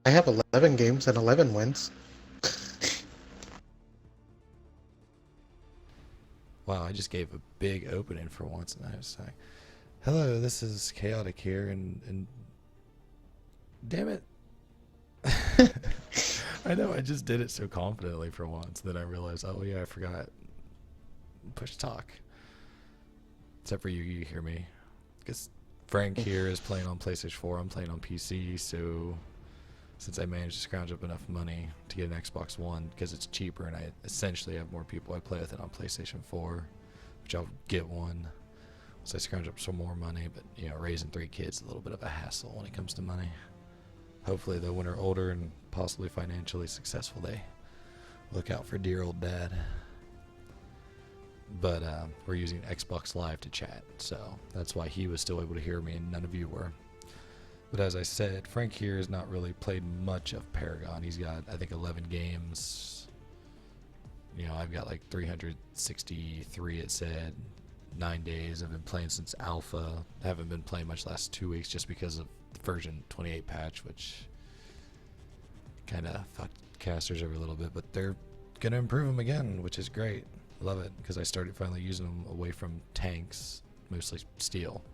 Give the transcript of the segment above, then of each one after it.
I have 11 games and 11 wins. Wow, I just gave a big opening for once, and I was like, "Hello, this is Chaotic here," and damn it, I know I just did it so confidently for once that I realized, oh yeah, I forgot. Push talk. Except for you, you hear me, because Frank here is playing on PlayStation 4. I'm playing on PC, so since I managed to scrounge up enough money to get an Xbox One because it's cheaper and I essentially have more people I play with it on PlayStation 4, which I'll get one once I scrounge up some more money. But you know, raising 3 kids is a little bit of a hassle when it comes to money. Hopefully, though, when they're older and possibly financially successful, they look out for dear old dad. But we're using Xbox Live to chat, so that's why he was still able to hear me and none of you were. But as I said, Frank here has not really played much of Paragon. He's got, I think, 11 games. You know, I've got like 363, it said. 9 days. I've been playing since Alpha. I haven't been playing much last 2 weeks just because of the version 28 patch, which kind of fucked casters over a little bit. But they're going to improve them again, which is great. Love it, because I started finally using them away from tanks, mostly steel.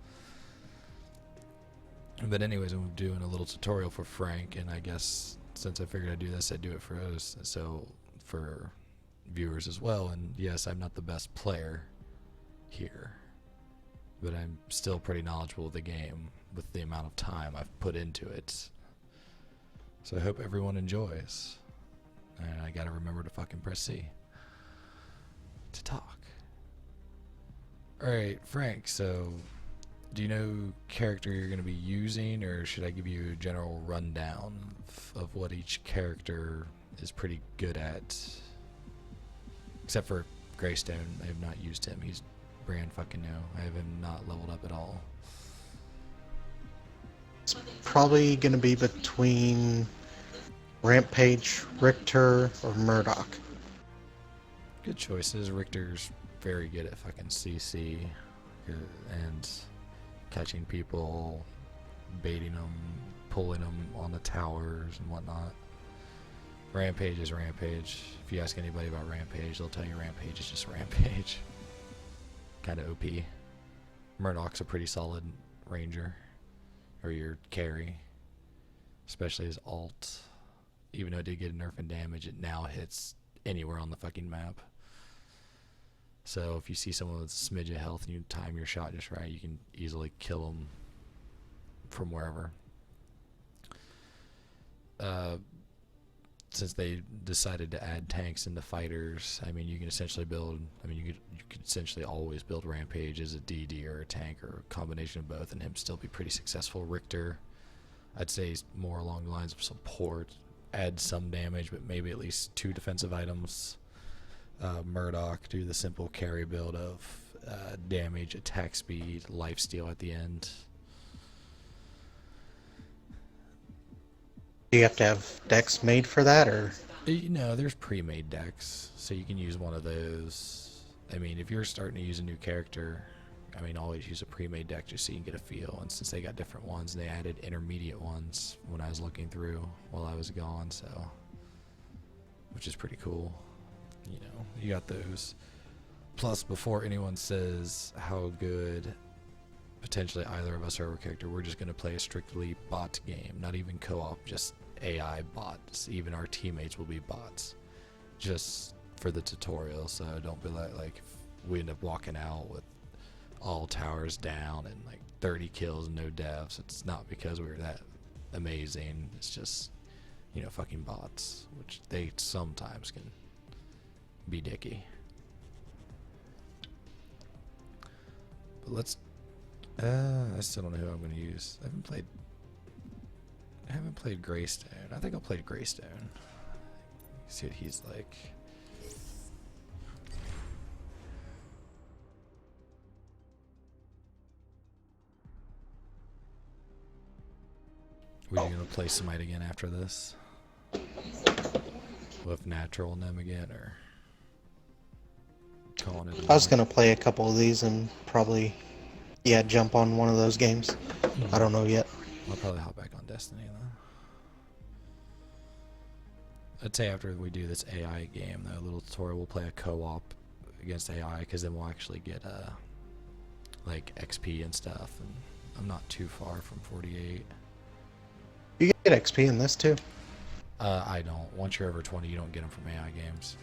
But anyways, I'm doing a little tutorial for Frank, and I guess since I figured I'd do this, I'd do it for us, so for viewers as well. And yes, I'm not the best player here, but I'm still pretty knowledgeable of the game with the amount of time I've put into it. So I hope everyone enjoys. And I gotta remember to fucking press C to talk. Alright, Frank, so do you know character you're going to be using, or should I give you a general rundown of what each character is pretty good at? Except for Greystone, I have not used him. He's brand fucking new. I have him not leveled up at all. It's probably going to be between Rampage, Richter, or Murdoch. Good choices. Richter's very good at fucking CC and catching people, baiting them, pulling them on the towers and whatnot. Rampage is Rampage. If you ask anybody about Rampage, they'll tell you Rampage is just Rampage. Kind of OP. Murdoch's a pretty solid ranger, or your carry, especially his alt. Even though it did get a nerf in damage, it now hits anywhere on the fucking map. So if you see someone with a smidge of health and you time your shot just right, you can easily kill them from wherever. Since they decided to add tanks into fighters, I mean, you can essentially build, you could essentially always build Rampage as a DD or a tank or a combination of both and him still be pretty successful. Richter, I'd say he's more along the lines of support, add some damage, but maybe at least 2 defensive items. Murdoch, do the simple carry build of damage, attack speed, lifesteal at the end. Do you have to have decks made for that, or? You know, there's pre-made decks, so you can use one of those. I mean, if you're starting to use a new character, I mean, always use a pre-made deck just so you can get a feel. And since they got different ones, they added intermediate ones when I was looking through while I was gone, so which is pretty cool. You know, you got those. Plus, before anyone says how good potentially either of us are our character, we're just going to play a strictly bot game. Not even co-op, just AI bots. Even our teammates will be bots. Just for the tutorial, so don't be like if we end up walking out with all towers down and like 30 kills and no deaths. It's not because we're that amazing. It's just, you know, fucking bots, which they sometimes can be dicky. But let's I still don't know who I'm going to use. I haven't played Greystone. I think I'll play Greystone. See what he's like. Were you going to play Smite again after this? With Natural and them again, or calling it? I was going to play a couple of these and probably, yeah, jump on one of those games. I don't know yet. I'll probably hop back on Destiny then. I'd say after we do this AI game, the little tutorial, we'll play a co-op against AI, because then we'll actually get like XP and stuff. And I'm not too far from 48. You get XP in this too? I don't. Once you're over 20, you don't get them from AI games,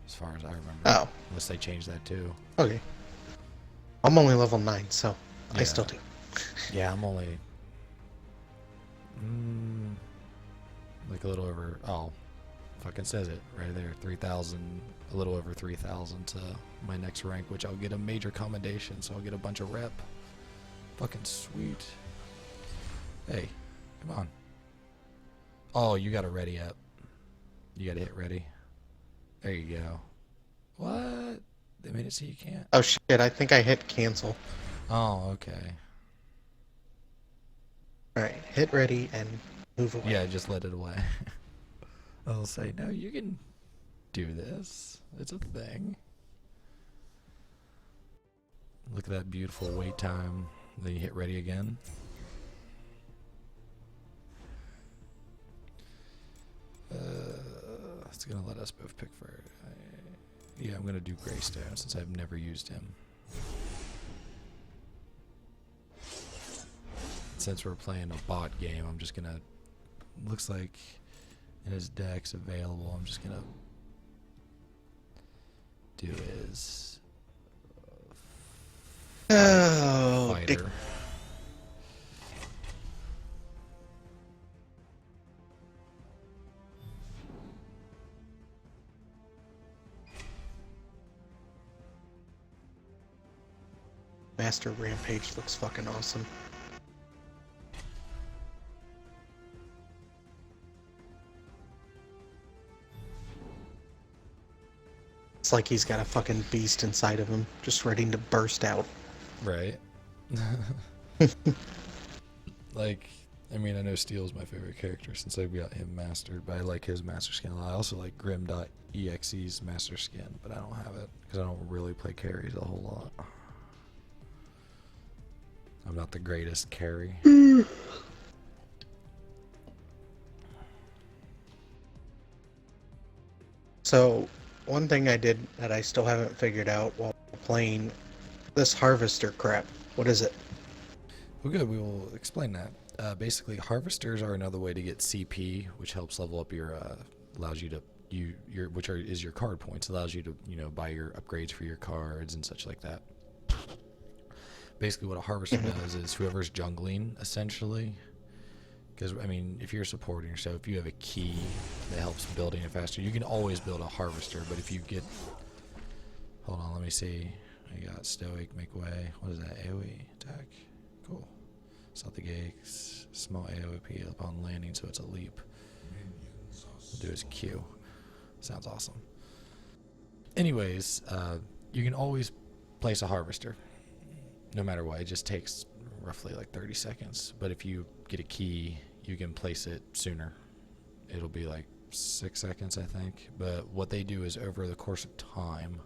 as far as I remember. Oh. Unless they change that too. Okay. I'm only level 9, so I Yeah. still do. Yeah, I'm only like a little over. Oh, fucking says it right there. 3,000, a little over 3,000 to my next rank, which I'll get a major commendation, so I'll get a bunch of rep. Fucking sweet. Hey, come on. Oh, you got a ready up. You got to hit ready. There you go. What? They made it so you can't. Oh shit, I think I hit cancel. Oh, okay. Alright, hit ready and move away. Yeah, just let it away. I'll say, no, you can do this. It's a thing. Look at that beautiful wait time. Then you hit ready again. It's gonna let us both pick for. Yeah, I'm gonna do Greystone since I've never used him. Since we're playing a bot game, I'm just gonna. Looks like in his deck's available. I'm just gonna do his Oh, fighter. Master Rampage looks fucking awesome. It's like he's got a fucking beast inside of him, just ready to burst out. Right. Like, I mean, I know Steel's my favorite character since I've got him mastered, but I like his master skin a lot. I also like Grim.exe's master skin, but I don't have it because I don't really play carries a whole lot. I'm not the greatest carry. So, one thing I did that I still haven't figured out while playing this harvester crap. What is it? Well, good. We will explain that. Basically, harvesters are another way to get CP, which helps level up your, allows you to is your card points. Allows you to buy your upgrades for your cards and such like that. Basically, what a harvester does is whoever's jungling, essentially. Because, I mean, if you're supporting yourself, if you have a key that helps building it faster, you can always build a harvester. But if you get... Hold on, let me see. I got Stoic, Make Way. What is that? AoE attack? Cool. South the Gates. Small AoE upon landing, so it's a leap. We'll do his Q. Sounds awesome. Anyways, you can always place a harvester. No matter what. It just takes roughly like 30 seconds. But if you get a key, you can place it sooner. It'll be like 6 seconds, I think. But what they do is over the course of time,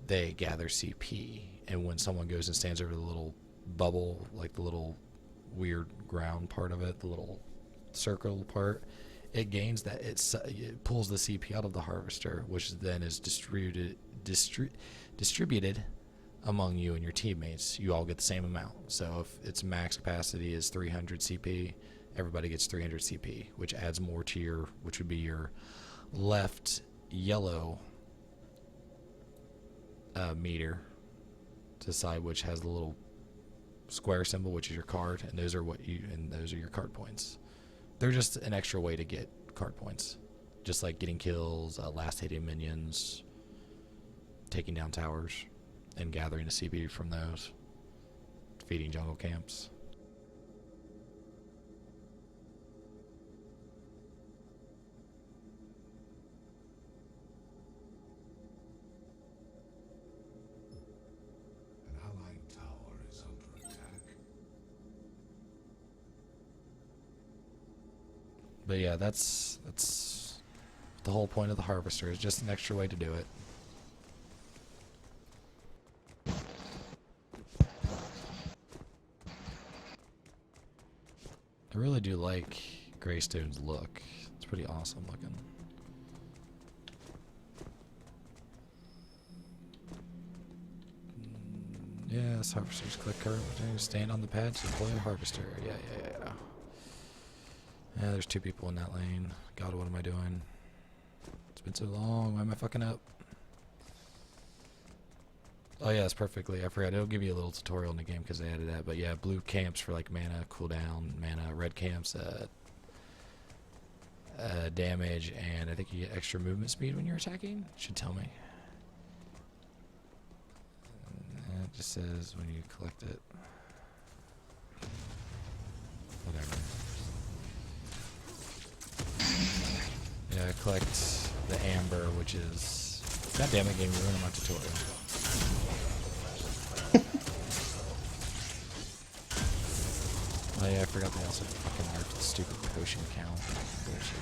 they gather CP. And when someone goes and stands over the little bubble, like the little weird ground part of it, the little circle part, it gains that, it pulls the CP out of the harvester, which then is distributed among you and your teammates. You all get the same amount. So if its max capacity is 300 CP, everybody gets 300 CP, which adds more to your, which would be your left yellow meter to the side, which has the little square symbol, which is your card, and those are your card points. They're just an extra way to get card points, just like getting kills, last hitting minions, taking down towers, and gathering the CP from those, defeating jungle camps. An allied tower is under attack. But yeah, that's the whole point of the harvester, is just an extra way to do it. I really do like Greystone's look. It's pretty awesome looking. Yes, harvesters. Click curve. Stand on the pad to deploy a harvester. Yeah. Yeah, there's 2 people in that lane. God, what am I doing? It's been so long. Why am I fucking up? Oh yeah, it's perfectly. I forgot. It'll give you a little tutorial in the game because they added that. But yeah, blue camps for like mana cooldown, mana. Red camps damage, and I think you get extra movement speed when you're attacking. It should tell me. And it just says when you collect it. Whatever. Yeah, collect the amber, which is... God damn it, game, you're ruining my tutorial. Oh yeah, I forgot they also fucking nerfed the stupid potion count. Bullshit.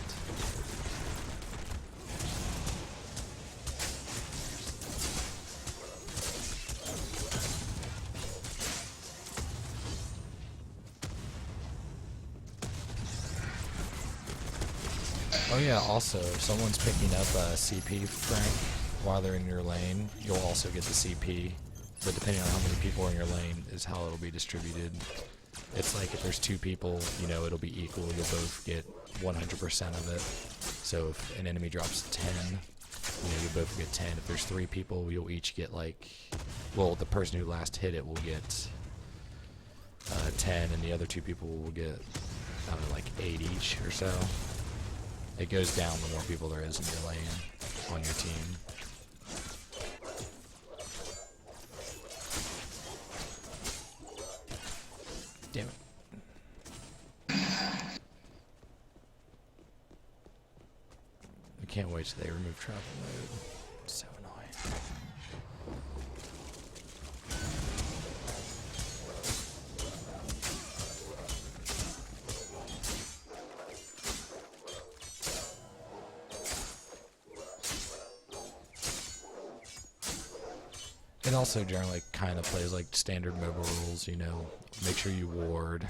Oh yeah, also, if someone's picking up a CP, Frank, while they're in your lane, you'll also get the CP. But depending on how many people are in your lane is how it'll be distributed. It's like if there's 2 people, you know, it'll be equal. You'll both get 100% of it. So if an enemy drops 10, you know, you'll both get 10. If there's 3 people, you'll each get like, well, the person who last hit it will get 10, and the other 2 people will get, I don't know, like 8 each or so. It goes down the more people there is in your lane on your team. Damn it. I can't wait till they remove travel mode. It's so annoying. It also generally kind of plays like standard MOBA rules, you know. Make sure you ward.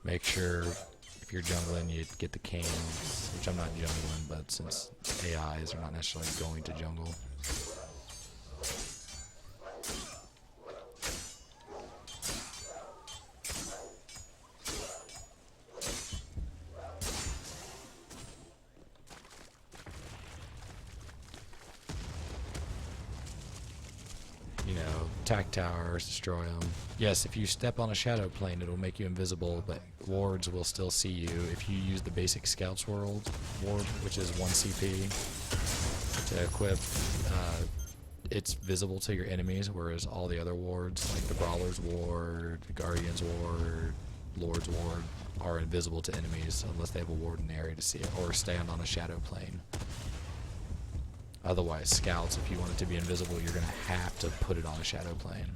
Make sure if you're jungling you get the cams, which I'm not jungling, but since AIs are not necessarily going to jungle. You know, attack towers, destroy them. Yes, if you step on a shadow plane, it'll make you invisible, but wards will still see you. If you use the basic Scouts ward, which is 1 CP to equip, it's visible to your enemies, whereas all the other wards, like the Brawler's ward, the Guardian's ward, Lord's ward, are invisible to enemies unless they have a ward in the area to see it, or stand on a shadow plane. Otherwise, Scouts, if you want it to be invisible, you're going to have to put it on a shadow plane.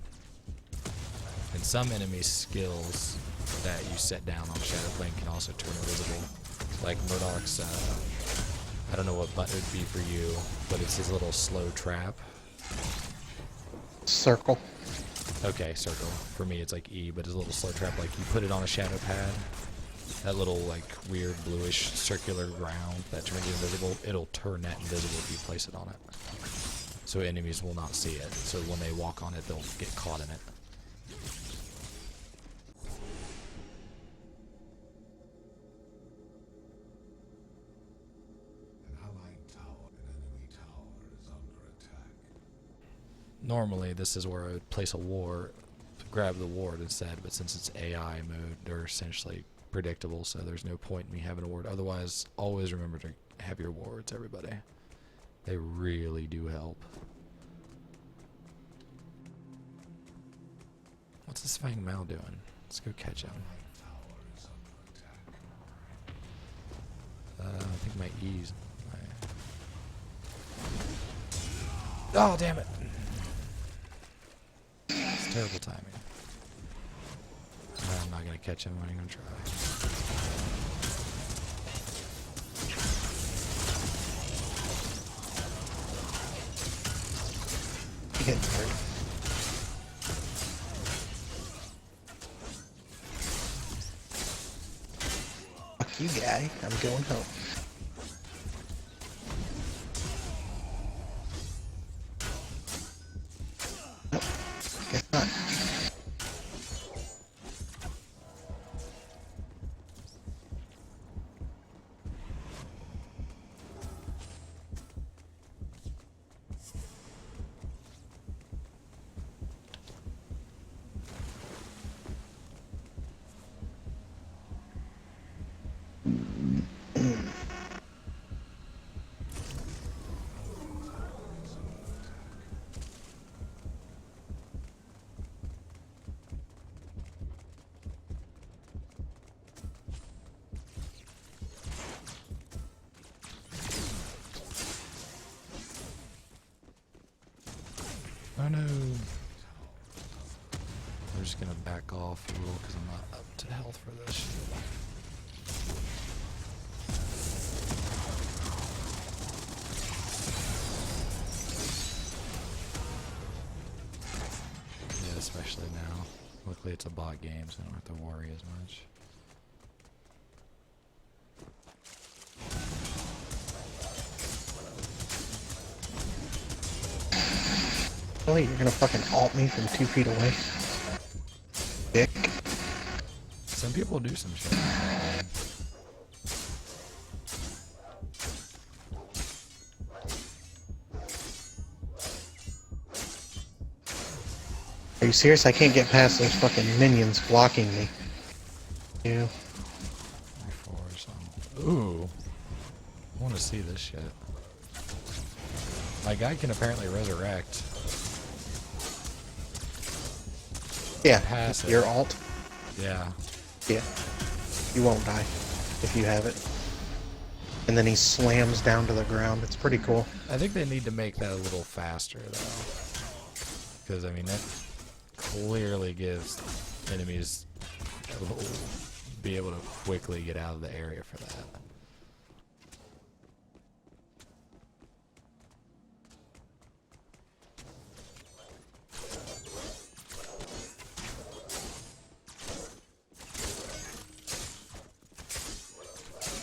And some enemy skills that you set down on a shadow plane can also turn invisible. Like Murdoch's, I don't know what button it would be for you, but it's his little slow trap. Circle. Okay, circle. For me, it's like E, but his little slow trap, like you put it on a shadow pad, that little like weird bluish circular ground that turns you invisible, it'll turn that invisible if you place it on it. So enemies will not see it. So when they walk on it, they'll get caught in it. An allied tower, an enemy tower is under attack. Normally, this is where I would place a ward, grab the ward instead, but since it's AI mode, they're essentially predictable, so there's no point in me having a ward. Otherwise, always remember to have your wards, everybody. They really do help. What's this Fang Mao doing? Let's go catch him. I think my E's... Oh, damn it! It's terrible timing. I'm not gonna catch him. I'm not even gonna try. Getting hurt. Fuck you, guy. I'm going home. Oh no. I'm just gonna back off a little because I'm not up to health for this shit. Yeah, especially now. Luckily it's a bot game, so I don't have to worry as much. Really? You're gonna fucking alt me from 2 feet away? Dick. Some people do some shit. Are you serious? I can't get past those fucking minions blocking me. You. Before or something. Ooh. I want to see this shit. My guy can apparently resurrect. Yeah, Passive. your alt. Yeah. Yeah. You won't die if you have it. And then he slams down to the ground. It's pretty cool. I think they need to make that a little faster, though. Because, I mean, that clearly gives enemies be able to quickly get out of the area for that.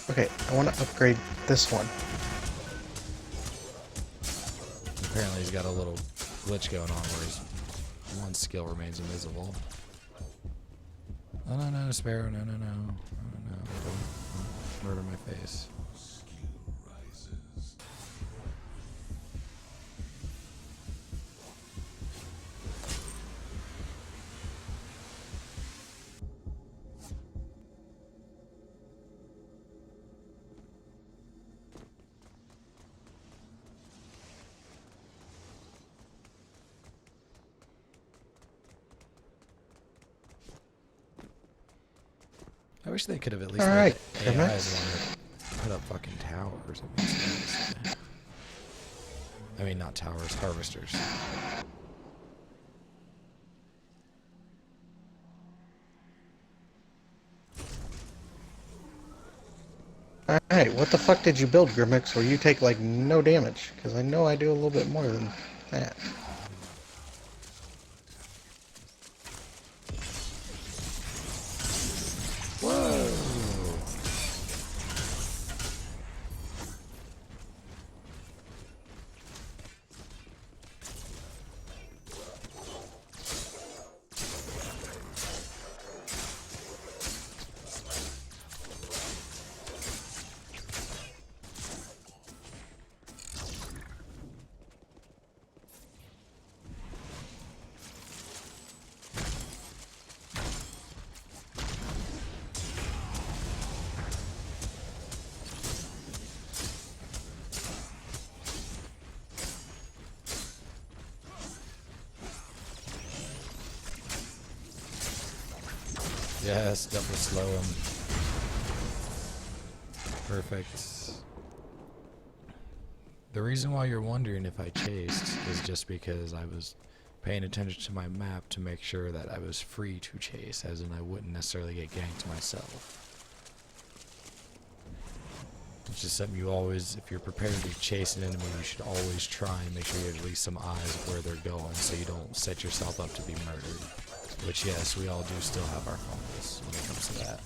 Okay, I want to upgrade this one. Apparently he's got a little glitch going on where his one skill remains invisible. Oh, no, Sparrow, no. Oh, no. Don't murder my face. Skill rises. I wish they could have at least Alright, made AIs Kermit. want to put up fucking towers. It makes sense. I mean, not towers, harvesters. Alright, what the fuck did you build, Grimmix, where you take, like, no damage? Because I know I do a little bit more than that. Whoa! Yes, double slow him. Perfect. The reason why you're wondering if I chased is just because I was paying attention to my map to make sure that I was free to chase, as in I wouldn't necessarily get ganked myself. It's just something you always, if you're prepared to chase an enemy, you should always try and make sure you have at least some eyes of where they're going so you don't set yourself up to be murdered. Which, yes, we all do still have our fumbles when it comes to that.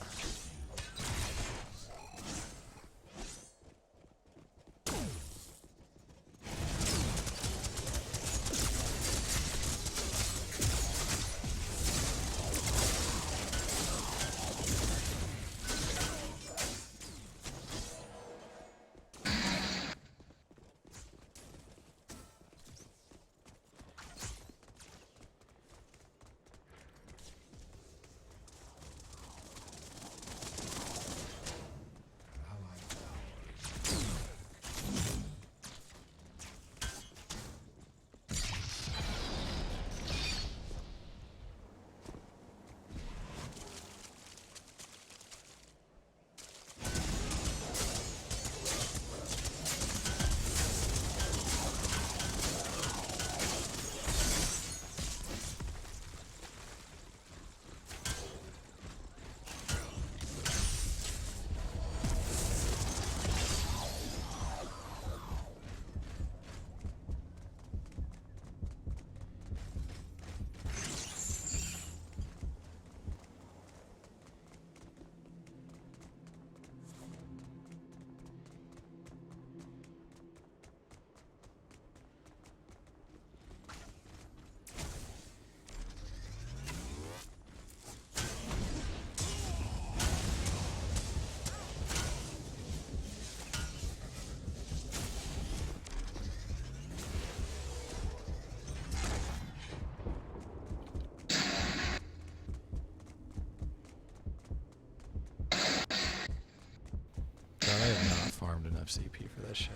CP for that shit.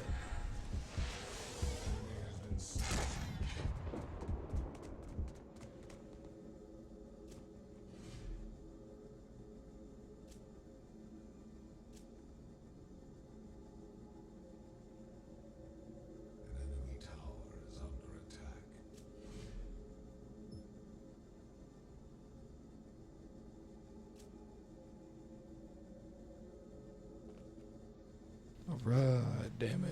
An enemy tower is under attack. Alright, damage.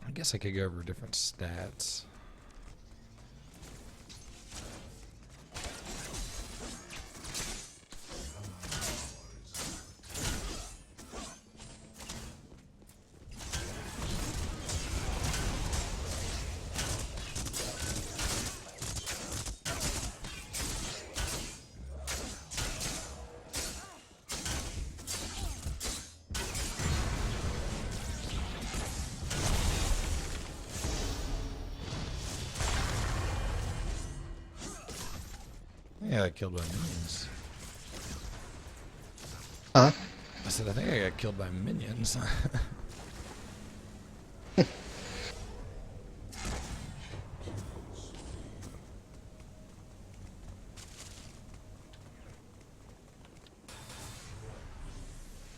I guess I could go over different stats. Yeah, I got killed by minions. Huh? I said, I think I got killed by minions.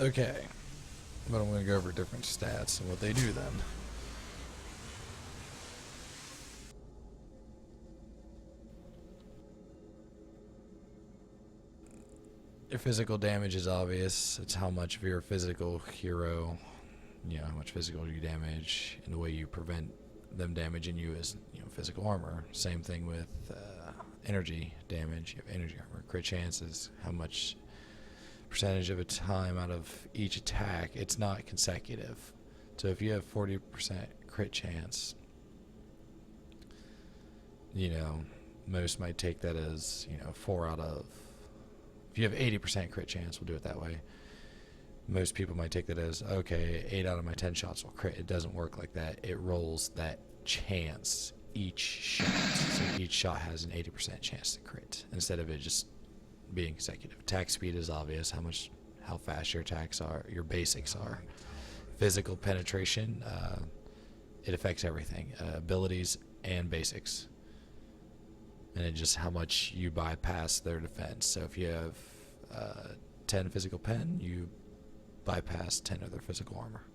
Okay. But I'm going to go over different stats and what they do then. Your physical damage is obvious. It's how much of your physical hero, how much physical you damage, and the way you prevent them damaging you is, physical armor. Same thing with energy damage. You have energy armor. Crit chances, how much percentage of a time out of each attack. It's not consecutive. So if you have 40% crit chance, most might take that as, 4 out of... If you have 80% crit chance, we'll do it that way. Most people might take that as, okay, 8 out of my 10 shots will crit. It doesn't work like that. It rolls that chance each shot. So each shot has an 80% chance to crit, instead of it just being consecutive. Attack speed is obvious, how fast your attacks are, your basics are. Physical penetration, it affects everything. Abilities and basics. And it's just how much you bypass their defense. So if you have 10 physical pen, you bypass 10 of their physical armor.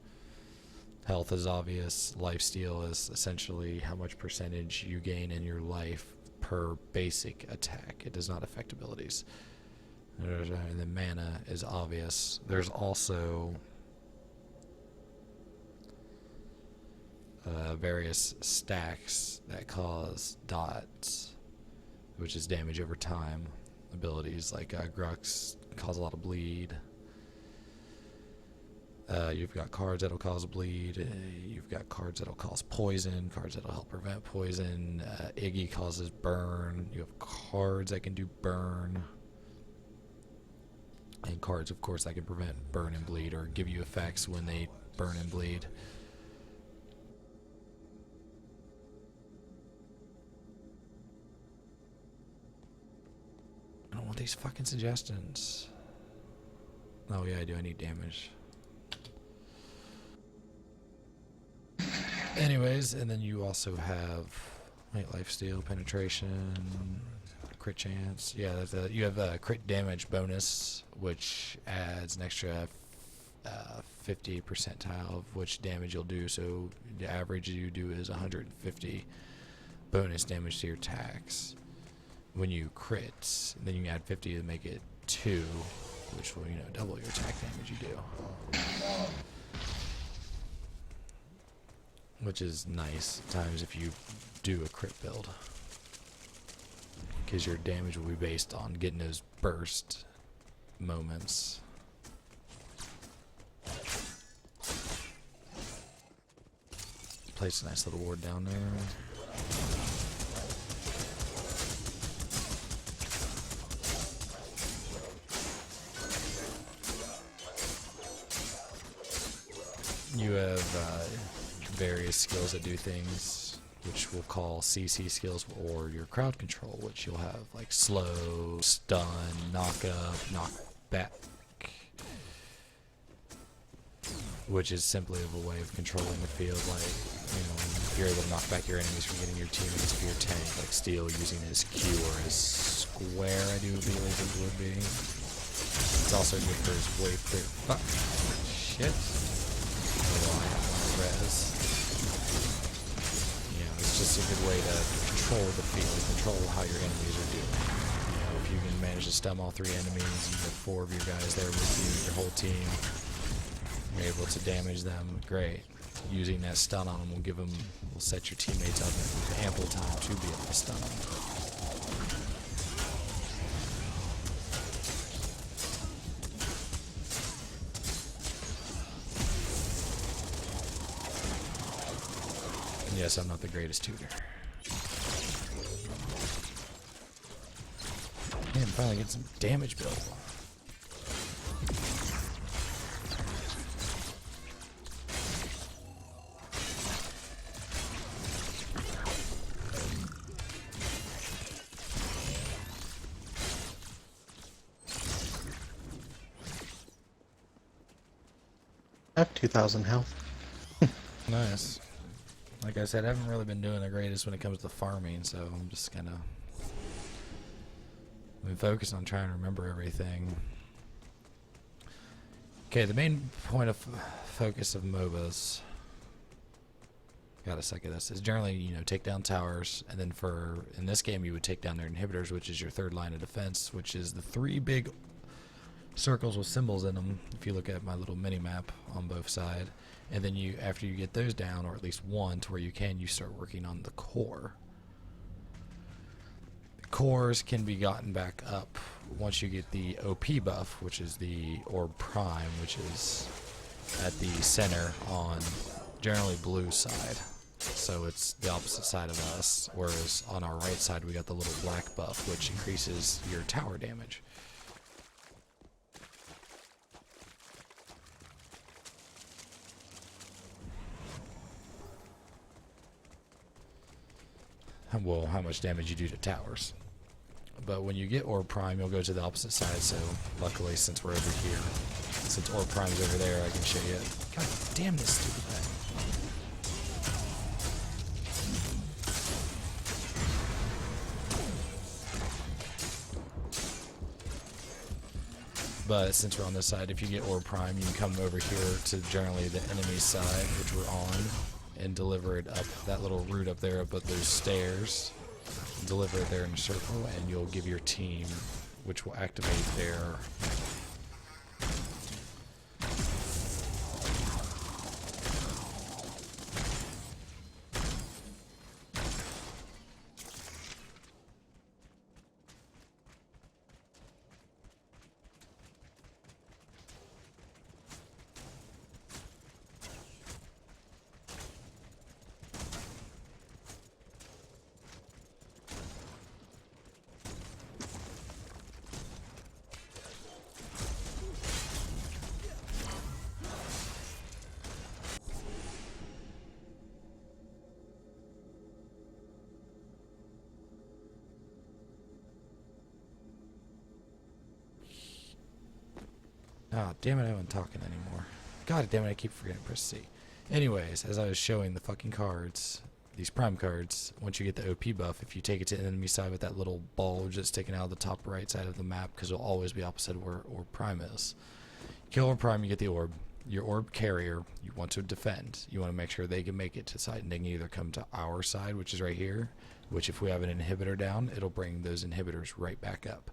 Health is obvious. Lifesteal is essentially how much percentage you gain in your life per basic attack. It does not affect abilities. And then mana is obvious. There's also various stacks that cause dots, which is damage over time. Abilities like Grux cause a lot of bleed. You've got cards that'll cause a bleed. You've got cards that'll cause poison. Cards that'll help prevent poison. Iggy causes burn. You have cards that can do burn. And cards, of course, that can prevent burn and bleed, or give you effects when they burn and bleed. I don't want these fucking suggestions. Oh yeah, I do. I need damage. Anyways, and then you also have lifesteal, penetration, crit chance. Yeah, you have a crit damage bonus, which adds an extra 50 percentile of which damage you'll do. So the average you do is 150 bonus damage to your attacks. When you crit, then you can add 50 to make it 2, which will, double your attack damage you do. Which is nice at times if you do a crit build, because your damage will be based on getting those burst moments. Place a nice little ward down there. You have various skills that do things, which we'll call CC skills, or your crowd control, which you'll have like slow, stun, knock up, knock back, which is simply a way of controlling the field. Like, you know, you're able to knock back your enemies from getting your teammates to your tank, like Steel using his Q or his square, I do believe it would be. It's also good for his wave clear. Fuck. Shit. Oh, I have one res. You know, it's just a good way to control the field, control how your enemies are doing. You know, if you can manage to stun all 3 enemies, you have 4 of your guys there with you, your whole team, you're able to damage them, great. Using that stun on them will set your teammates up with ample time to be able to stun them. And yes, I'm not the greatest tutor. Man, finally get some damage build. I have 2,000 health. Nice. Like I said, I haven't really been doing the greatest when it comes to farming, so I'm just kind of been focused on trying to remember everything. Okay, the main point of focus of MOBAs, got a second, this is generally, you know, take down towers, and then in this game you would take down their inhibitors, which is your third line of defense, which is the 3 big circles with symbols in them, if you look at my little mini map on both sides. And then after you get those down, or at least one to where you start working on the core. The cores can be gotten back up once you get the OP buff, which is the Orb Prime, which is at the center on generally blue side. So it's the opposite side of us, whereas on our right side we got the little black buff, which increases your tower damage. Well, how much damage you do to towers. But when you get Orb Prime, you'll go to the opposite side, so luckily since we're over here, since Orb Prime's over there, I can show you. God damn this stupid thing. But since we're on this side, if you get Orb Prime, you can come over here to generally the enemy side, which we're on, and deliver it up that little route up there, up those stairs. Deliver it there in a circle, and you'll give your team, which will activate their oh, damn it, I wasn't talking anymore. God damn it, I keep forgetting to press C. Anyways, as I was showing the fucking cards, these prime cards, once you get the OP buff, if you take it to the enemy side with that little bulge that's sticking out of the top right side of the map, because it'll always be opposite of where Orb Prime is. Kill Orb Prime, you get the orb. Your orb carrier, you want to defend. You want to make sure they can make it to the side, and they can either come to our side, which is right here, which if we have an inhibitor down, it'll bring those inhibitors right back up.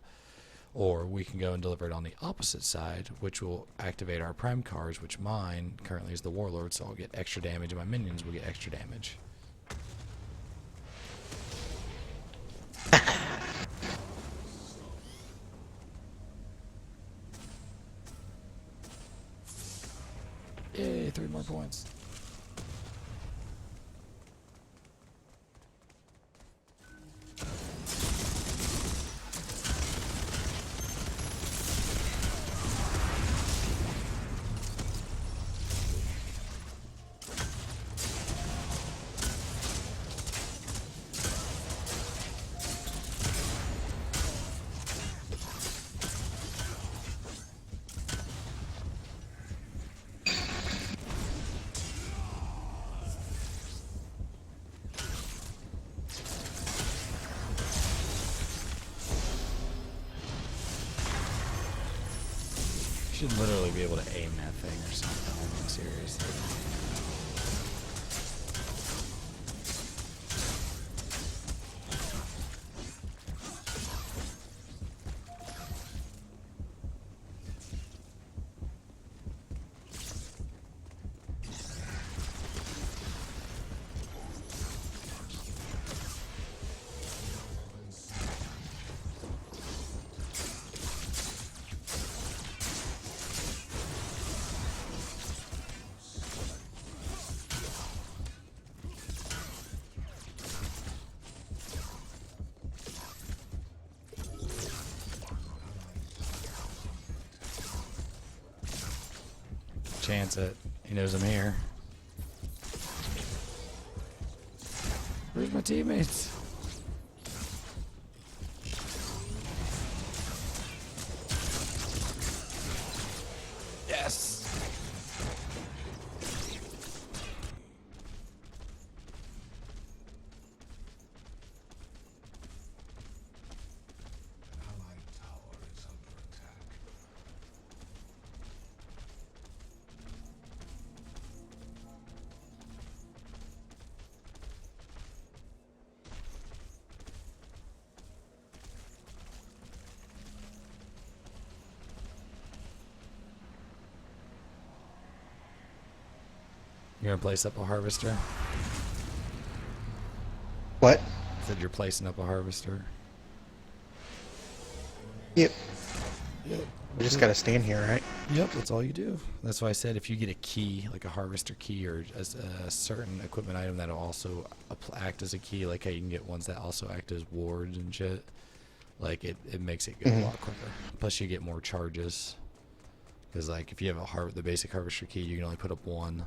Or we can go and deliver it on the opposite side, which will activate our prime cards, which mine currently is the Warlord, so I'll get extra damage, and my minions will get extra damage. Yay, 3 more points. should literally be able to aim that thing or something. I mean, seriously. Chance it. He knows I'm here. Where's my teammates? Yes. An allied tower is under attack. You're gonna place up a harvester? What? Said you're placing up a harvester. Yep. Yep. We just gotta stand here, right? Yep, that's all you do. That's why I said if you get a key, like a harvester key or a certain equipment item that'll also act as a key, like how you can get ones that also act as wards and shit, like it makes it go a lot quicker. Plus you get more charges. Because like if you have the basic harvester key, you can only put up one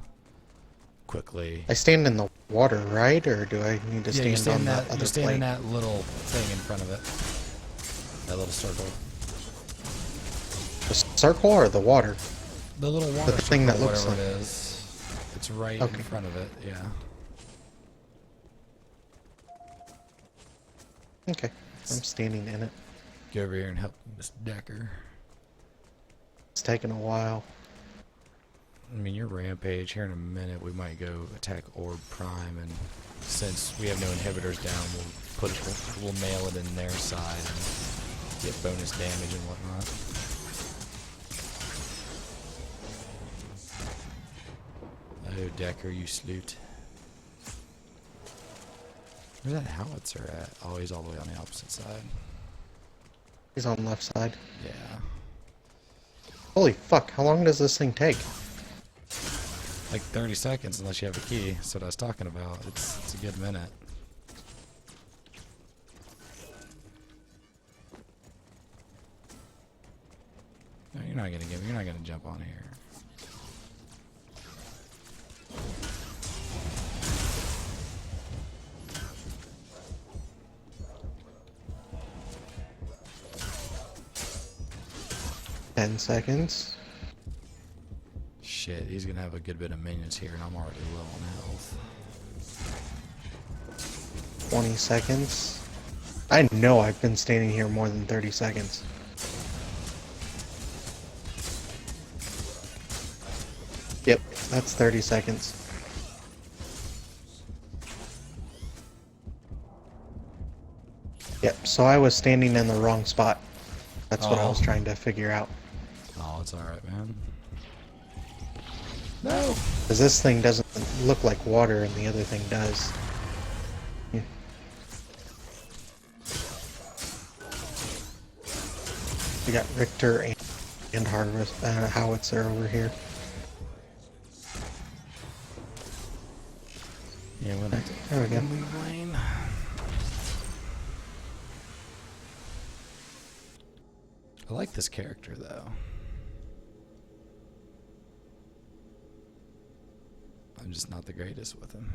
quickly. I stand in the water, right? Or do I need to Yeah, stand on the other you stand in plate? that little thing in front of it. That little circle. The circle or the water? The little water The thing circle, that looks whatever like... it is. It's right Okay. in front of it, yeah. Okay. I'm standing in it. Get over here and help Miss Decker. It's taking a while. I mean, your rampage, here in a minute, we might go attack Orb Prime, and since we have no inhibitors down, we'll nail it in their side and get bonus damage and whatnot. Oh, Decker, you sloot. Where's that howitzer at? Oh, he's all the way on the opposite side. He's on the left side. Yeah. Holy fuck, how long does this thing take? Like 30 seconds unless you have a key. That's what I was talking about. It's a good minute. No, you're not gonna jump on here. Ten seconds. Shit, he's gonna have a good bit of minions here, and I'm already low on health. 20 seconds. I know I've been standing here more than 30 seconds. Yep, that's 30 seconds. Yep, so I was standing in the wrong spot. That's what I was trying to figure out. Oh, it's alright, man. No! Because this thing doesn't look like water and the other thing does. Yeah. We got Richter and Howitzer over here. Yeah, we'll have There we to go. move lane. I like this character, though. I'm just not the greatest with him.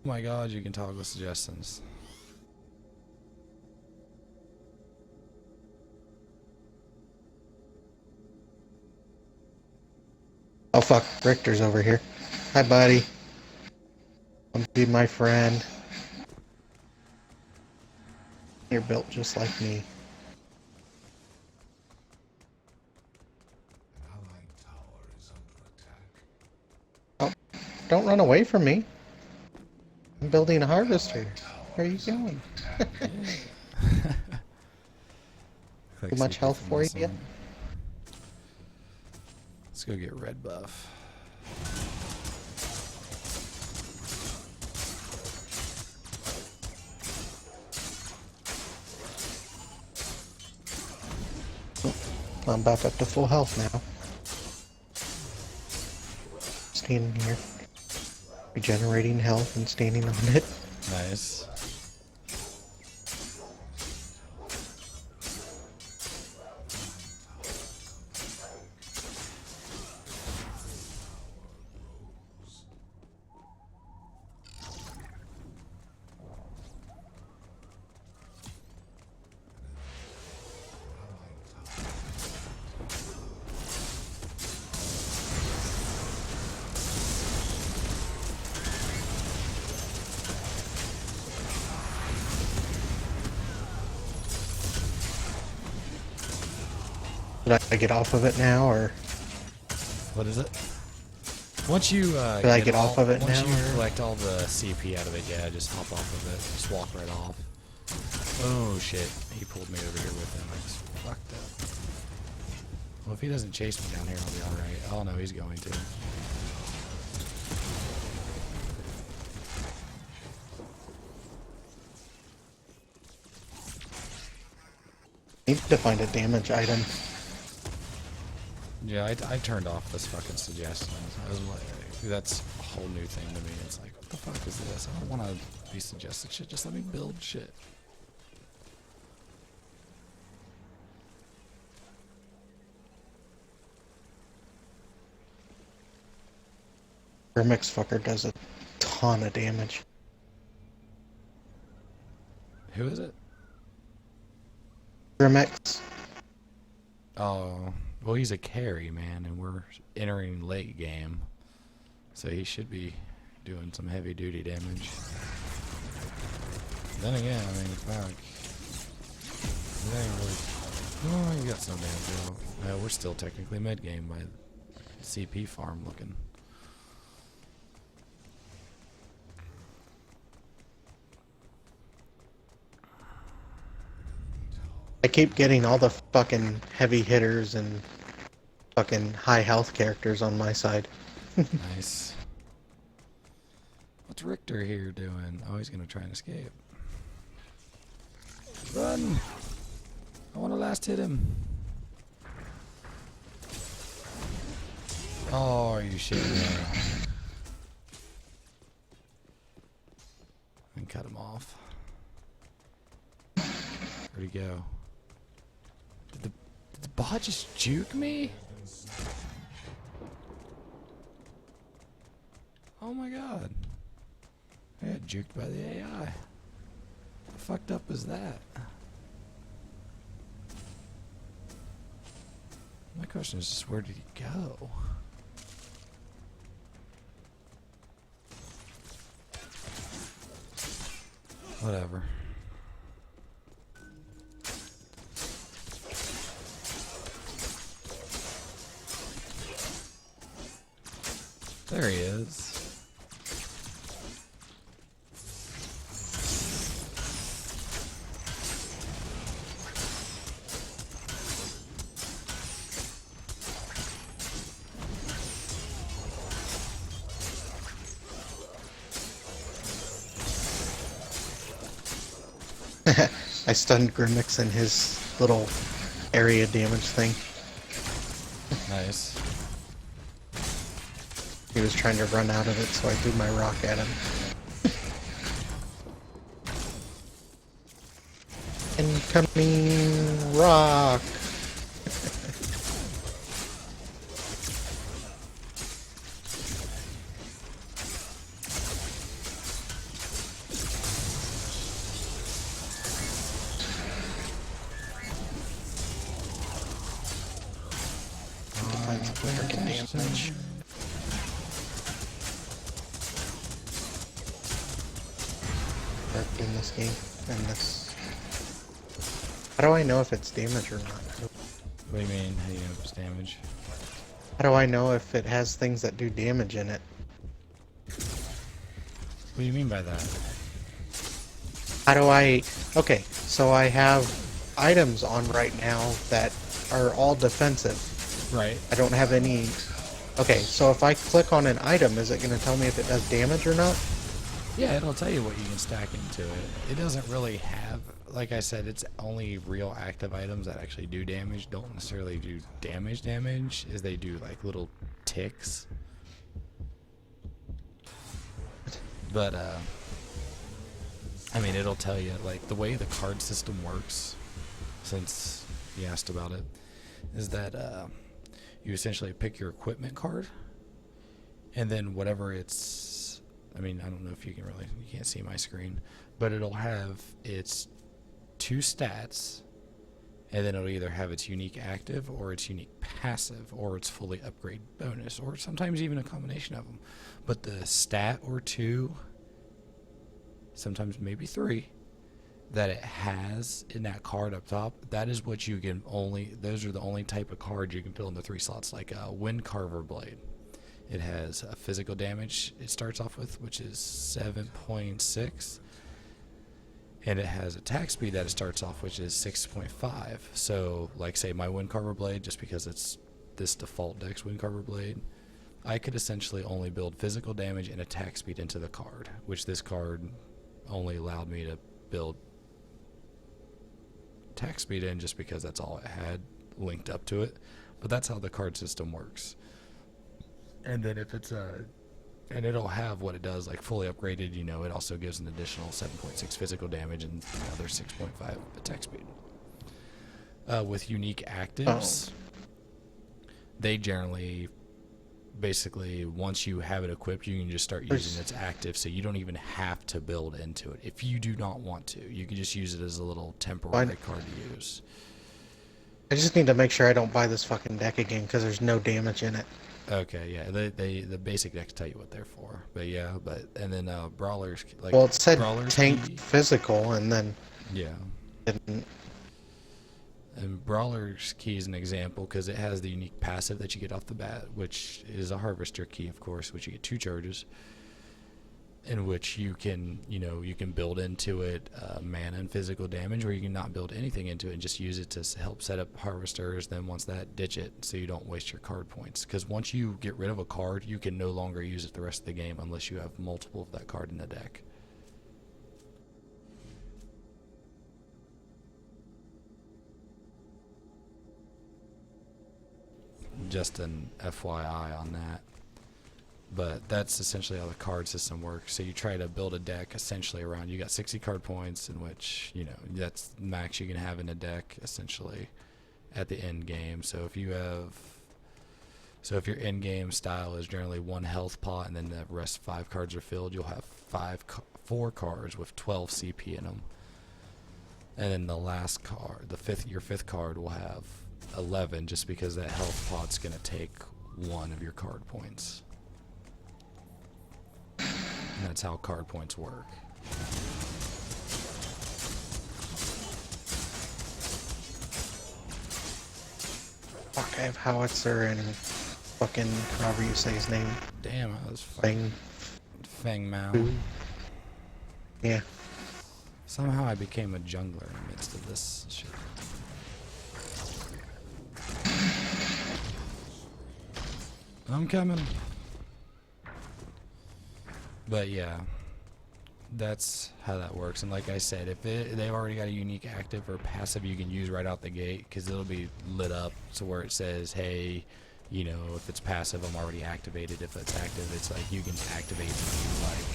Oh my god, you can toggle suggestions. Oh fuck, Richter's over here. Hi buddy. Be my friend. You're built just like me. An allied tower is under attack. Oh, don't run away from me. I'm building a harvester. Where are you going? Too much health for you? Let's go get red buff. I'm back up to full health now. Standing here. Regenerating health and standing on it. Nice. Did I get off of it now, or What is it? Once you did I get off of it once now? you Or? collect all the CP out of it, yeah, just hop off of it. Just walk right off. Oh shit! He pulled me over here with him. I just fucked up. Well, if he doesn't chase me down here, I'll be all right. Oh no, he's going to. Need to find a damage item. Yeah, I turned off this fucking suggestions. I was like, that's a whole new thing to me. It's like, what the fuck is this? I don't want to be suggested shit. Just let me build shit. Remix fucker does a ton of damage. Who is it? Remix. Oh, well, he's a carry, man, and we're entering late game. So he should be doing some heavy duty damage. Then again, I mean, fuck. It ain't really. Oh, you got some damage, though. We're still technically mid game by CP farm looking. I keep getting all the fucking heavy hitters and fucking high health characters on my side. Nice. What's Richter here doing? Oh, he's gonna try and escape. Run! I want to last hit him. Oh, are you shitting me? And cut him off. Where'd he go? Did the bot just juke me? Oh my god. I got juked by the AI. How fucked up is that? My question is just, where did he go? Whatever. There he is. I stunned Grimmix in his little area damage thing. Nice. He was trying to run out of it, so I threw my rock at him. Incoming rock! Freaking damage. this game. And this. How do I know if it's damage or not? What do you mean? How do you know if it's damage? How do I know if it has things that do damage in it? What do you mean by that? How do I... Okay, so I have items on right now that are all defensive. Right. I don't have any... Okay, so if I click on an item, is it going to tell me if it does damage or not? Yeah, it'll tell you what you can stack into it. It doesn't really have, like I said, it's only real active items that actually do damage. Don't necessarily do damage, is they do like little ticks. But, I mean, it'll tell you, like, the way the card system works, since you asked about it, is that you essentially pick your equipment card, and then whatever it's, I mean, I don't know if you can't see my screen, but it'll have its 2 stats, and then it'll either have its unique active, or its unique passive, or its fully upgrade bonus, or sometimes even a combination of them. But the stat or 2, sometimes maybe 3, that it has in that card up top, that is what you can only, those are the only type of cards you can build in the 3 slots, like a Wind Carver Blade. It has a physical damage it starts off with, which is 7.6, and it has attack speed that it starts off, which is 6.5. So, like, say my Wind Carver Blade, just because it's this default dex Wind Carver Blade, I could essentially only build physical damage and attack speed into the card, which this card only allowed me to build attack speed in just because that's all it had linked up to it. But that's how the card system works. And then if it's and it'll have what it does, like fully upgraded, you know, it also gives an additional 7.6 physical damage and another 6.5 attack speed. With unique actives, they generally, basically, once you have it equipped, you can just start using its active, so you don't even have to build into it. If you do not want to, you can just use it as a little temporary card to use. I just need to make sure I don't buy this fucking deck again, because there's no damage in it. Okay, yeah, the basic decks tell you what they're for, but yeah, and then brawlers, like, well, it said brawlers tank physical, and then yeah, didn't. And Brawler's Key is an example because it has the unique passive that you get off the bat, which is a Harvester Key, of course, which you get 2 charges, in which you can, you can build into it mana and physical damage, or you can not build anything into it and just use it to help set up Harvesters. Then once that, ditch it so you don't waste your card points. Because once you get rid of a card, you can no longer use it the rest of the game unless you have multiple of that card in the deck. Just an FYI on that. But that's essentially how the card system works. So you try to build a deck essentially around, you got 60 card points, in which, that's max you can have in a deck essentially at the end game. So if your end game style is generally 1 health pot and then the rest 5 cards are filled, you'll have 4 cards with 12 CP in them. And then the last card, your fifth card will have 11, just because that health pot's going to take 1 of your card points. And that's how card points work. Fuck, I have Howitzer and fucking, however you say his name. Damn, I was Feng Mao. Yeah. Somehow I became a jungler in the midst of this shit. I'm coming. But yeah, that's how that works. And like I said, if they've already got a unique active or passive you can use right out the gate, because it'll be lit up to where it says, hey, if it's passive, I'm already activated. If it's active, it's like you can activate when you like.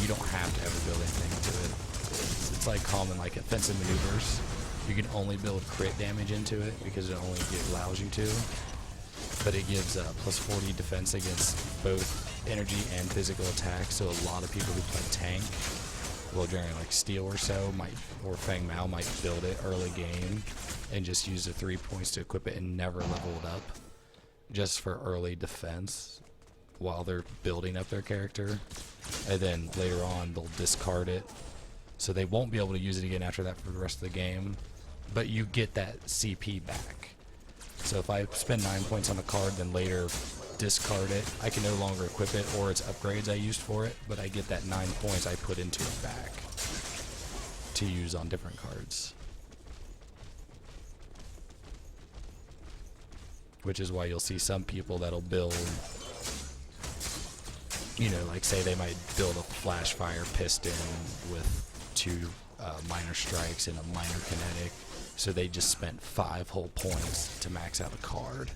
You don't have to ever build anything into it. It's like common, like offensive maneuvers. You can only build crit damage into it because it only allows you to. But it gives plus 40 defense against both energy and physical attack. So a lot of people who play tank, well, generally like Steel or so, or Feng Mao might build it early game and just use the 3 points to equip it and never level it up, just for early defense while they're building up their character. And then later on they'll discard it So they won't be able to use it again after that for the rest of the game. But you get that CP back. So if I spend 9 points on a card, then later discard it, I can no longer equip it, or it's upgrades I used for it, but I get that 9 points I put into it back to use on different cards. Which is why you'll see some people that'll build, you know, like say they might build a flash fire piston with 2 minor strikes and a minor kinetic. So they just spent 5 whole points to max out a card.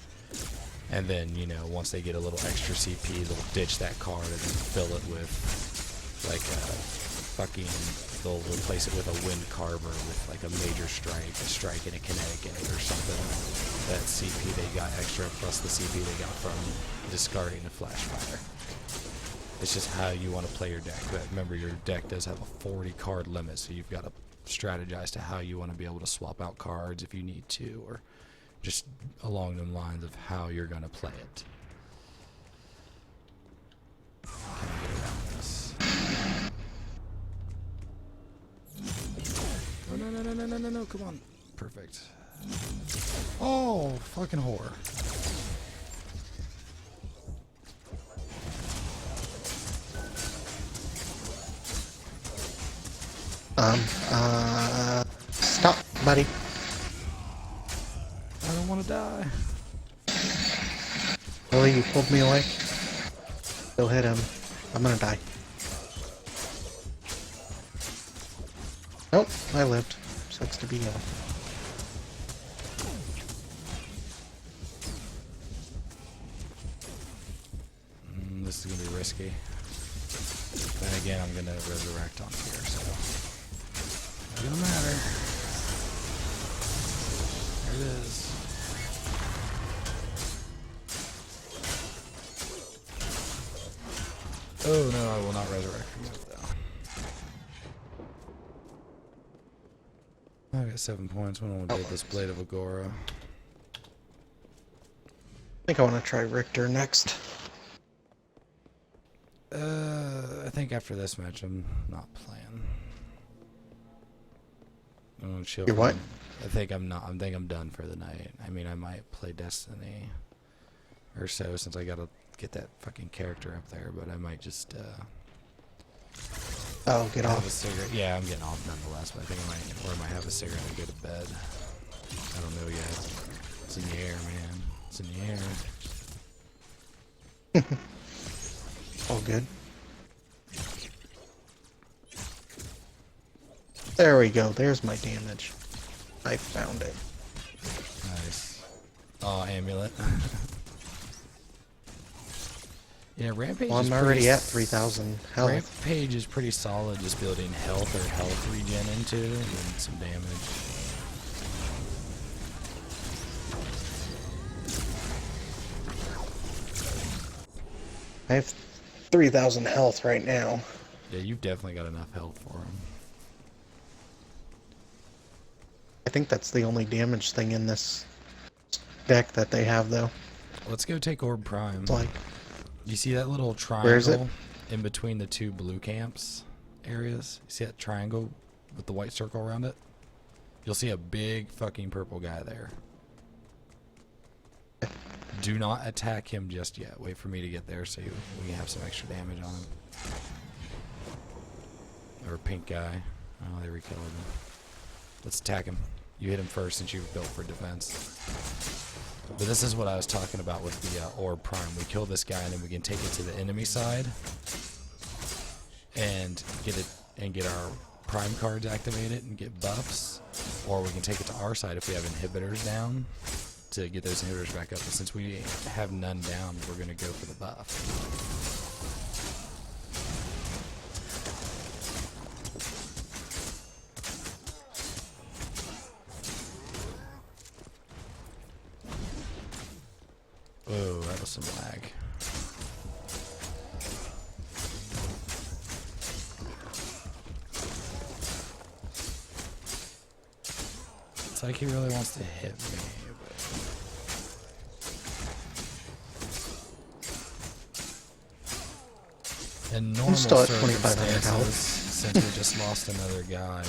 And then, you know, once they get a little extra CP, they'll ditch that card and then fill it with, like, they'll replace it with a wind carver with, like, a major strike, a strike and a kinetic in it or something. That CP they got extra plus the CP they got from discarding the flash fire. It's just how you want to play your deck. But remember, your deck does have a 40 card limit, so you've got to strategize to how you want to be able to swap out cards if you need to, or just along the lines of how you're going to play it. Can I get around this? No, come on. Perfect. Oh, fucking whore. Stop, buddy. I don't want to die. Really, you pulled me away? Still hit him. I'm gonna die. Nope, I lived. Sucks to be you. This is gonna be risky. Then again, I'm gonna resurrect on here, so it doesn't matter. There it is. Oh no, I will not resurrect from that though. I got 7 points. When I want to get this Blade of Agora. I think I want to try Richter next. I think after this match, I'm not playing. I'm gonna chill. You're what? I think I'm not. I think I'm done for the night. I mean, I might play Destiny or so since I gotta get that fucking character up there, but I might just Oh, get have off. a cigarette. Yeah, I'm getting off nonetheless, but I think I might, or I might have a cigarette and go to bed. I don't know yet. It's in the air, man. It's in the air. All good. There we go. There's my damage. I found it. Nice. Oh, amulet. Yeah, Rampage Well, is I'm already pretty at 3,000 health. Rampage is pretty solid, just building health or health regen into and then some damage. I have 3,000 health right now. Yeah, you've definitely got enough health for him. I think that's the only damage thing in this deck that they have, though. Let's go take Orb Prime. It's like, You see that little triangle where is it? in between the 2 blue camps areas? You see that triangle with the white circle around it? You'll see a big fucking purple guy there. Do not attack him just yet. Wait for me to get there so we can have some extra damage on him. Or pink guy. Oh, they rekilled him. Let's attack him. You hit him first since you were built for defense. But this is what I was talking about with the Orb Prime. We kill this guy and then we can take it to the enemy side and get our Prime cards activated and get buffs. Or we can take it to our side if we have inhibitors down to get those inhibitors back up. But since we have none down, we're going to go for the buff. Oh, that was some lag. It's like he really wants to hit me, but... In normal still at 2,500 circumstances, health. since we just lost another guy,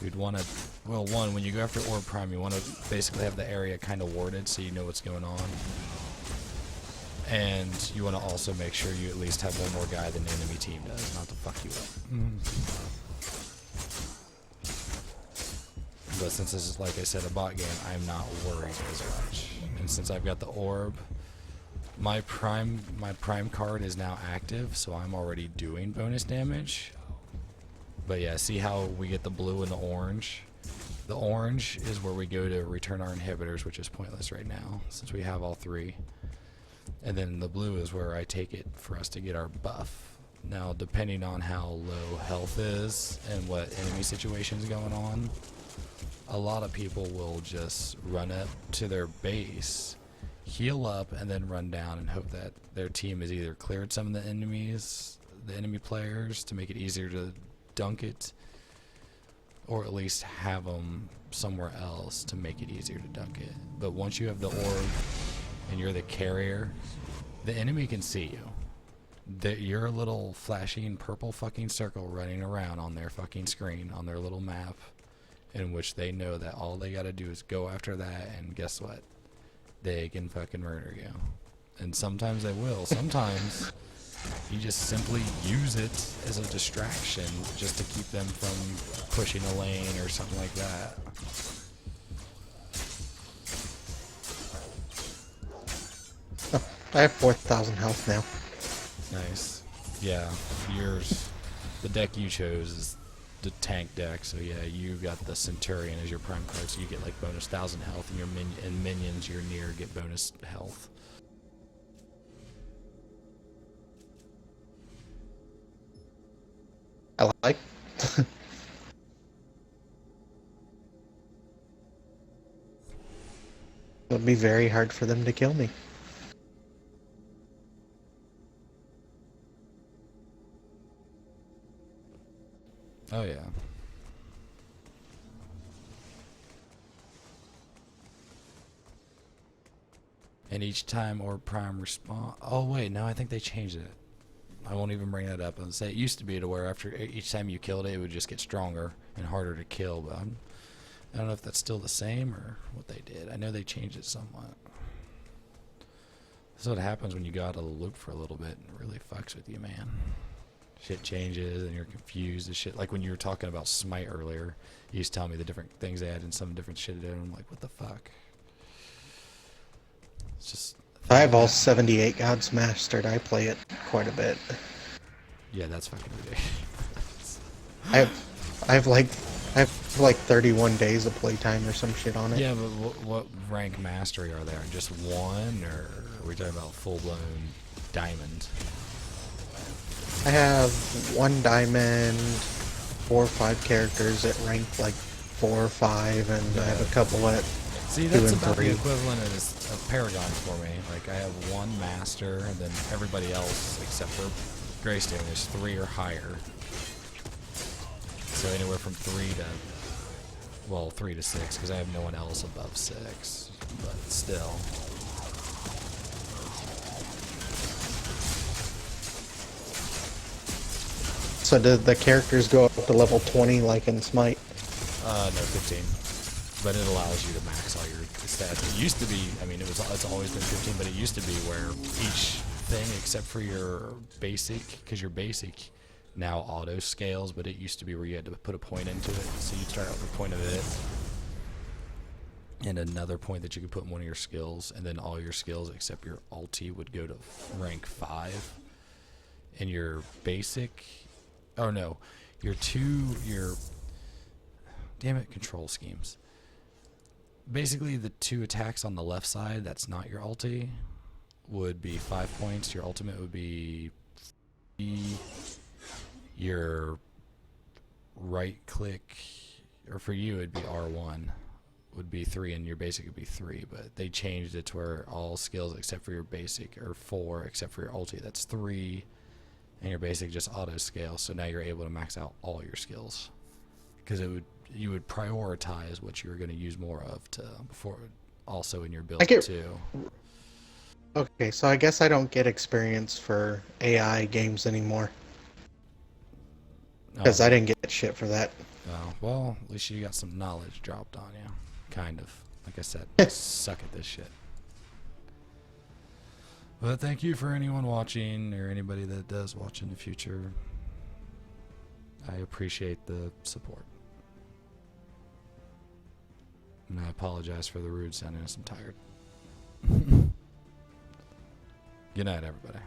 we'd want to, well, one, when you go after Orb Prime, you want to basically have the area kind of warded so you know what's going on. And you want to also make sure you at least have one more guy than the enemy team does, not to fuck you up. But since this is, like I said, a bot game, I'm not worried as much. And since I've got the orb, my prime card is now active, so I'm already doing bonus damage. But yeah, see how we get the blue and the orange? The orange is where we go to return our inhibitors, which is pointless right now, since we have all three. And then the blue is where I take it for us to get our buff. Now, depending on how low health is and what enemy situation's going on, a lot of people will just run up to their base, heal up, and then run down and hope that their team has either cleared some of the enemies, the enemy players, to make it easier to dunk it, or at least have them somewhere else to make it easier to dunk it. But once you have the orb and you're the carrier, the enemy can see you. Your little flashing purple fucking circle running around on their fucking screen, on their little map, in which they know that all they gotta do is go after that, and guess what? They can fucking murder you. And sometimes they will. Sometimes you just simply use it as a distraction just to keep them from pushing a lane or something like that. I have 4,000 health now. Nice. Yeah, the deck you chose is the tank deck, so yeah, you got the Centurion as your prime card, so you get like bonus 1,000 health, and your minions you're near get bonus health. I like. It would be very hard for them to kill me. Oh yeah. And each time Orb Prime respawn. Oh wait, no, I think they changed it. I won't even bring that up and say it used to be to where after each time you killed it, it would just get stronger and harder to kill. But I don't know if that's still the same or what they did. I know they changed it somewhat. This is what happens when you go out of the loop for a little bit, and it really fucks with you, man. Shit changes and you're confused as shit. Like when you were talking about Smite earlier, you used to tell me the different things they had and some different shit they did, and I'm like, what the fuck? It's just. I have all 78 gods mastered. I play it quite a bit. Yeah, that's fucking ridiculous. I have like 31 days of playtime or some shit on it. Yeah, but what rank mastery are there? Just one, or are we talking about full-blown diamond? I have 1 diamond, 4 or 5 characters that rank like 4 or 5, and I have a couple at See, 2 that's and about 3. the equivalent of Paragon for me. Like, I have 1 master, and then everybody else, except for Greystone, is 3 or higher. So anywhere from 3 to 6, because I have no one else above 6. But still. So did the characters go up to level 20 like in Smite? No, 15. But it allows you to max all your stats. It used to be, I mean, it's always been 15, but it used to be where each thing except for your basic, because your basic now auto scales, but it used to be where you had to put a point into it. So you'd start out with a point of it, and another point that you could put in one of your skills, and then all your skills except your ulti would go to rank 5. And your basic, oh no, your damn it, control schemes. Basically, the 2 attacks on the left side, that's not your ulti, would be 5 points. Your ultimate would be 3. Your right click, or for you, it'd be R1, would be 3, and your basic would be 3. But they changed it to where all skills except for your basic are 4, except for your ulti, that's 3, and your basic just auto scale. So now you're able to max out all your skills, because you would prioritize what you were going to use more of to before, also in your build too. Okay, so I guess I don't get experience for AI games anymore. Because I didn't get shit for that. Oh, well, at least you got some knowledge dropped on you. Kind of. Like I said, suck at this shit. But thank you for anyone watching or anybody that does watch in the future. I appreciate the support. And I apologize for the rude soundiness. I'm tired. Good night, everybody.